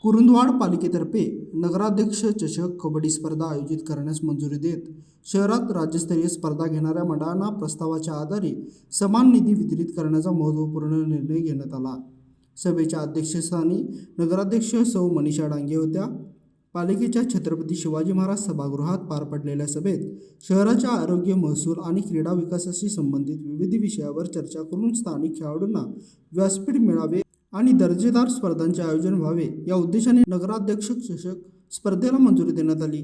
कुरुंदवाड पालिकेतर्फे नगराध्यक्ष चषक कबड्डी स्पर्धा आयोजित करण्यास मंजुरी देत शहरात राज्यस्तरीय स्पर्धा घेणाऱ्या मंडळांना प्रस्तावाच्या आधारे समान निधी वितरित करण्याचा महत्त्वपूर्ण निर्णय घेण्यात आला। सभेच्या अध्यक्षस्थानी नगराध्यक्ष सौ मनीषा डांगे होत्या। पालिकेच्या छत्रपती शिवाजी महाराज सभागृहात पार पडलेल्या सभेत शहराच्या आरोग्य, महसूल आणि क्रीडा विकासाशी संबंधित विविध विषयावर चर्चा करून स्थानिक खेळाडूंना व्यासपीठ मिळावे आणि दर्जेदार स्पर्धांचे आयोजन व्हावे या उद्देशाने नगराध्यक्ष चषक स्पर्धेला मंजुरी देण्यात आली।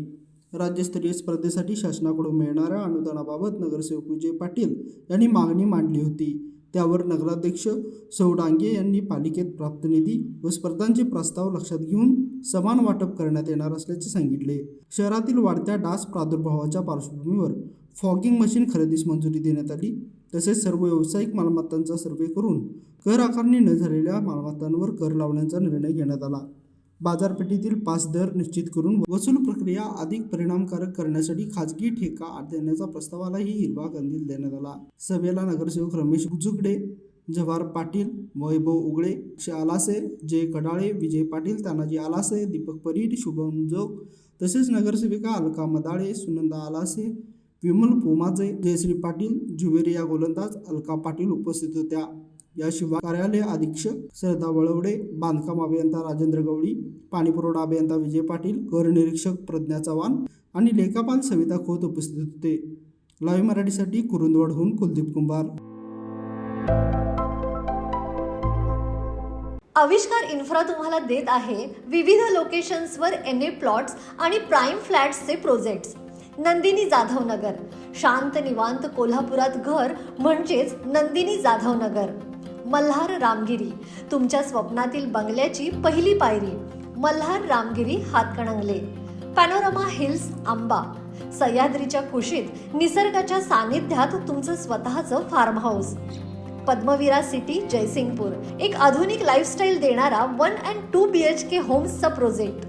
राज्यस्तरीय स्पर्धेसाठी शासनाकडून मिळणाऱ्या अनुदानाबाबत नगरसेवक विजय पाटील यांनी मागणी मांडली होती। त्यावर नगराध्यक्ष सौ डांगे यांनी पालिकेत प्राप्त निधी व स्पर्धांचे प्रस्ताव लक्षात घेऊन समान वाटप करण्यात येणार असल्याचे सांगितले। शहरातील वाढत्या डास प्रादुर्भावाच्या पार्श्वभूमीवर फॉगिंग मशीन खरेदीस मंजुरी देण्यात आली। तसेच सर्व व्यावसायिक मालमत्तांचा सर्वे करून कर आकारणी न झालेल्या मालमत्तांवर कर लावण्याचा निर्णय घेण्यात आला। बाजारपेठेतील पास दर निश्चित करून वसूल प्रक्रिया अधिक परिणामकारक करण्यासाठी खाजगी ठेका देण्याचा प्रस्तावालाही हिरवा कंदील देण्यात आला। सभेला नगरसेवक रमेश बुजुगडे, जव्हार पाटील, वैभव उगळे, आलासे, जय कडाळे, विजय पाटील, तानाजी आलासे, दीपक परीट, शुभम जोग तसेच नगरसेविका अलका मदाळे, सुनंदा आलासे, विमल पोमाजे, जयश्री पाटील, ज्युवेरिया गोलंदाज अलका पाटील उपस्थित होत्या। याशिवाय कार्यालय अधीक्षक श्रद्धा वळवडे, बांधकाम अभियंता राजेंद्र गवळी, पाणीपुरवठा अभियंता विजय पाटील, कर निरीक्षक प्रज्ञा चव्हाण आणि लेखापाल सविता खोत उपस्थित होते। लाईव्ह मराठीसाठी कुरुंदवाडहून कुलदीप कुंभार। आविष्कार इन्फ्रा तुम्हाला देत आहे विविध लोकेशन्सवर NA प्लॉट्स आणि प्राइम फ्लॅट्सचे प्रोजेक्ट्स। नंदिनी जाधव नगर, शांत निवांत कोल्हापुरात घर म्हणजेच नंदिनी जाधव नगर। मल्हार रामगिरी, तुमच्या स्वप्नातील बंगल्याची पहिली पायरी। मल्हार रामगिरी हातकणंगले। पॅनोरमा हिल्स आंबा, सह्याद्रीच्या कुशीत निसर्गाच्या सानिध्यात तुमचं स्वतःचं farm house. Padmavira city Jaysingpur, एक आधुनिक लाईफस्टाईल देणारा 1 and 2 BHK होम्सचा प्रोजेक्ट।